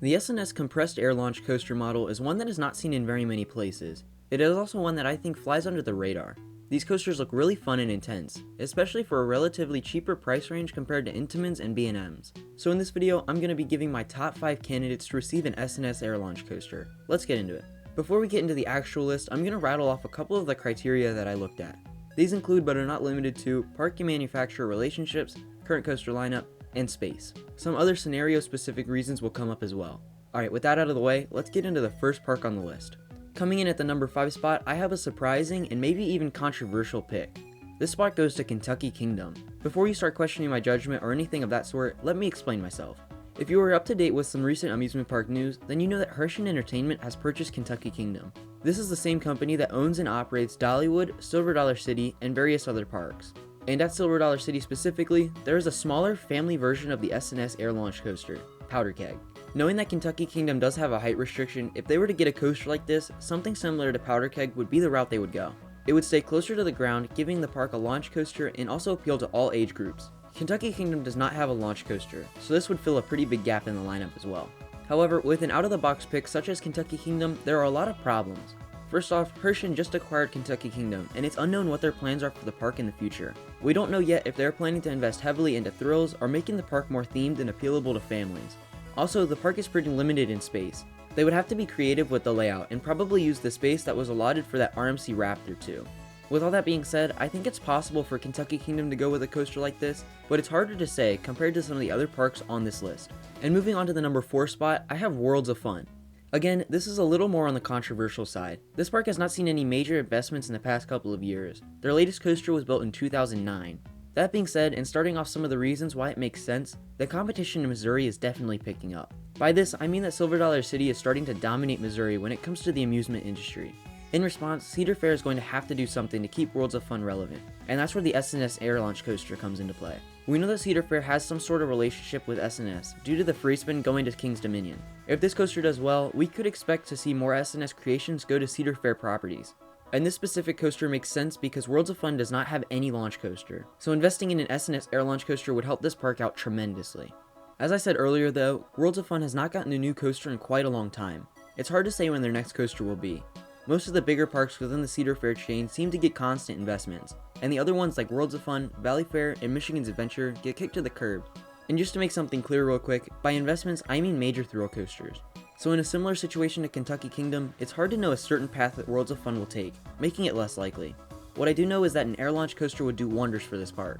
The S&S compressed air launch coaster model is one that is not seen in very many places. It is also one that I think flies under the radar. These coasters look really fun and intense, especially for a relatively cheaper price range compared to Intamins and B&Ms. So in this video, I'm going to be giving my top 5 candidates to receive an S&S Air launch coaster. Let's get into it. Before we get into the actual list, I'm going to rattle off a couple of the criteria that I looked at. These include but are not limited to park and manufacturer relationships, current coaster lineup, and space. Some other scenario specific reasons will come up as well. Alright, with that out of the way, let's get into the first park on the list. Coming in at the number 5 spot, I have a surprising and maybe even controversial pick. This spot goes to Kentucky Kingdom. Before you start questioning my judgment or anything of that sort, let me explain myself. If you are up to date with some recent amusement park news, then you know that Hershey Entertainment has purchased Kentucky Kingdom. This is the same company that owns and operates Dollywood, Silver Dollar City, and various other parks. And at Silver Dollar City specifically, there is a smaller family version of the S&S Air launch coaster, Powder Keg. Knowing that Kentucky Kingdom does have a height restriction, if they were to get a coaster like this, something similar to Powder Keg would be the route they would go. It would stay closer to the ground, giving the park a launch coaster and also appeal to all age groups. Kentucky Kingdom does not have a launch coaster, so this would fill a pretty big gap in the lineup as well. However, with an out-of-the-box pick such as Kentucky Kingdom, there are a lot of problems. First off, Hershey just acquired Kentucky Kingdom, and it's unknown what their plans are for the park in the future. We don't know yet if they're planning to invest heavily into thrills or making the park more themed and appealable to families. Also, the park is pretty limited in space. They would have to be creative with the layout and probably use the space that was allotted for that RMC Raptor 2. With all that being said, I think it's possible for Kentucky Kingdom to go with a coaster like this, but it's harder to say compared to some of the other parks on this list. And moving on to the number 4 spot, I have Worlds of Fun. Again, this is a little more on the controversial side. This park has not seen any major investments in the past couple of years. Their latest coaster was built in 2009. That being said, and starting off some of the reasons why it makes sense, the competition in Missouri is definitely picking up. By this, I mean that Silver Dollar City is starting to dominate Missouri when it comes to the amusement industry. In response, Cedar Fair is going to have to do something to keep Worlds of Fun relevant, and that's where the S&S Air launch coaster comes into play. We know that Cedar Fair has some sort of relationship with S&S due to the free spin going to King's Dominion. If this coaster does well, we could expect to see more S&S creations go to Cedar Fair properties. And this specific coaster makes sense because Worlds of Fun does not have any launch coaster, so investing in an S&S Air launch coaster would help this park out tremendously. As I said earlier though, Worlds of Fun has not gotten a new coaster in quite a long time. It's hard to say when their next coaster will be. Most of the bigger parks within the Cedar Fair chain seem to get constant investments, and the other ones like Worlds of Fun, Valley Fair, and Michigan's Adventure get kicked to the curb. And just to make something clear real quick, by investments I mean major thrill coasters. So in a similar situation to Kentucky Kingdom, it's hard to know a certain path that Worlds of Fun will take, making it less likely. What I do know is that an air launch coaster would do wonders for this park.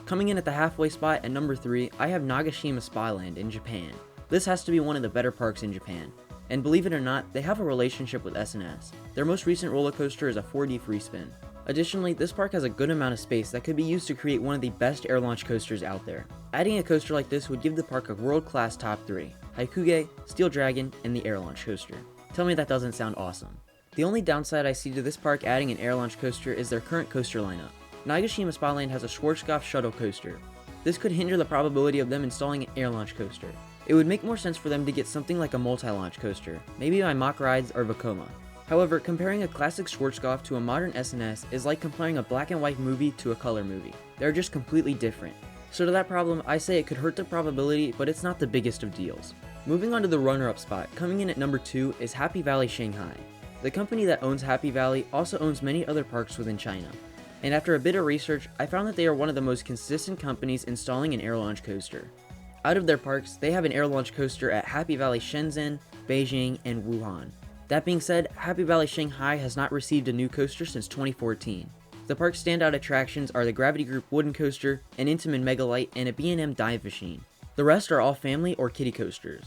Coming in at the halfway spot at number 3, I have Nagashima Spyland in Japan. This has to be one of the better parks in Japan. And believe it or not, they have a relationship with S&S. Their most recent roller coaster is a 4D free spin. Additionally, this park has a good amount of space that could be used to create one of the best air launch coasters out there. Adding a coaster like this would give the park a world-class top 3, Haikuge, Steel Dragon, and the air launch coaster. Tell me that doesn't sound awesome. The only downside I see to this park adding an air launch coaster is their current coaster lineup. Nagashima Spyland has a Schwarzkopf shuttle coaster. This could hinder the probability of them installing an air launch coaster. It would make more sense for them to get something like a multi-launch coaster, maybe by Mack Rides or Vekoma. However, comparing a classic Schwarzkopf to a modern S&S is like comparing a black and white movie to a color movie. They're just completely different. So to that problem, I say it could hurt the probability, but it's not the biggest of deals. Moving on to the runner-up spot, coming in at number 2 is Happy Valley Shanghai. The company that owns Happy Valley also owns many other parks within China. And after a bit of research, I found that they are one of the most consistent companies installing an air launch coaster. Out of their parks, they have an air launch coaster at Happy Valley Shenzhen, Beijing, and Wuhan. That being said, Happy Valley Shanghai has not received a new coaster since 2014. The park's standout attractions are the Gravity Group wooden coaster, an Intamin Megalight, and a B&M dive machine. The rest are all family or kiddie coasters.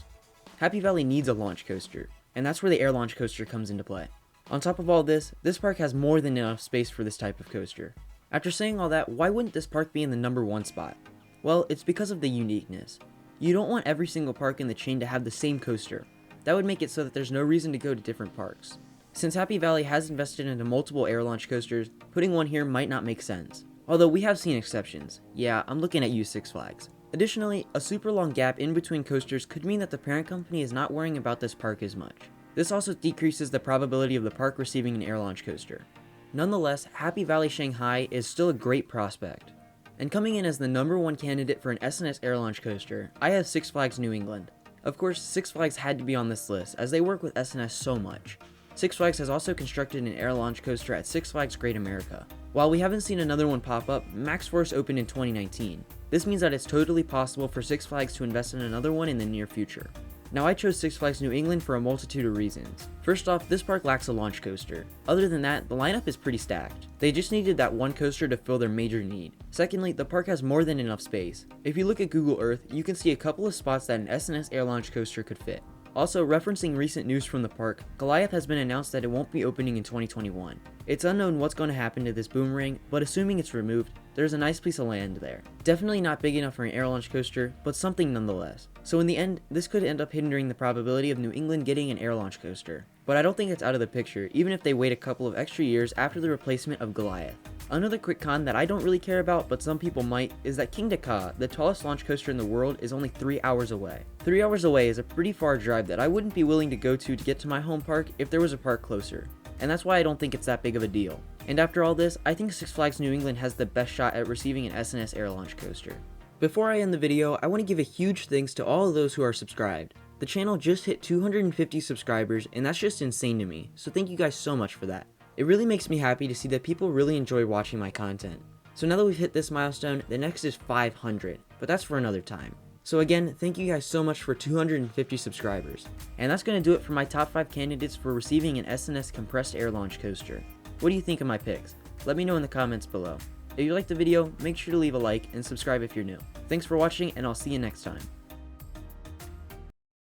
Happy Valley needs a launch coaster, and that's where the air launch coaster comes into play. On top of all this park has more than enough space for this type of coaster. After saying all that, why wouldn't this park be in the number 1 spot? Well, it's because of the uniqueness. You don't want every single park in the chain to have the same coaster. That would make it so that there's no reason to go to different parks. Since Happy Valley has invested into multiple air launch coasters, putting one here might not make sense. Although we have seen exceptions. Yeah, I'm looking at you, Six Flags. Additionally, a super long gap in between coasters could mean that the parent company is not worrying about this park as much. This also decreases the probability of the park receiving an air launch coaster. Nonetheless, Happy Valley Shanghai is still a great prospect. And coming in as the number 1 candidate for an S&S Air launch coaster, I have Six Flags New England. Of course, Six Flags had to be on this list as they work with S&S so much. Six Flags has also constructed an air launch coaster at Six Flags Great America. While we haven't seen another one pop up, Max Force opened in 2019. This means that it's totally possible for Six Flags to invest in another one in the near future. Now, I chose Six Flags New England for a multitude of reasons. First off, this park lacks a launch coaster. Other than that, the lineup is pretty stacked. They just needed that one coaster to fill their major need. Secondly, the park has more than enough space. If you look at Google Earth, you can see a couple of spots that an S&S Air launch coaster could fit. Also, referencing recent news from the park, Goliath has been announced that it won't be opening in 2021. It's unknown what's going to happen to this boomerang, but assuming it's removed, there's a nice piece of land there. Definitely not big enough for an air launch coaster, but something nonetheless. So in the end, this could end up hindering the probability of New England getting an air launch coaster. But I don't think it's out of the picture, even if they wait a couple of extra years after the replacement of Goliath. Another quick con that I don't really care about, but some people might, is that King Dakar, the tallest launch coaster in the world, is only 3 hours away. 3 hours away is a pretty far drive that I wouldn't be willing to go to get to my home park if there was a park closer. And that's why I don't think it's that big of a deal. And after all this, I think Six Flags New England has the best shot at receiving an S&S Air launch coaster. Before I end the video, I want to give a huge thanks to all of those who are subscribed. The channel just hit 250 subscribers, and that's just insane to me, so thank you guys so much for that. It really makes me happy to see that people really enjoy watching my content. So now that we've hit this milestone, the next is 500, but that's for another time. So again, thank you guys so much for 250 subscribers. And that's going to do it for my top 5 candidates for receiving an S&S compressed air launch coaster. What do you think of my picks? Let me know in the comments below. If you liked the video, make sure to leave a like and subscribe if you're new. Thanks for watching, and I'll see you next time.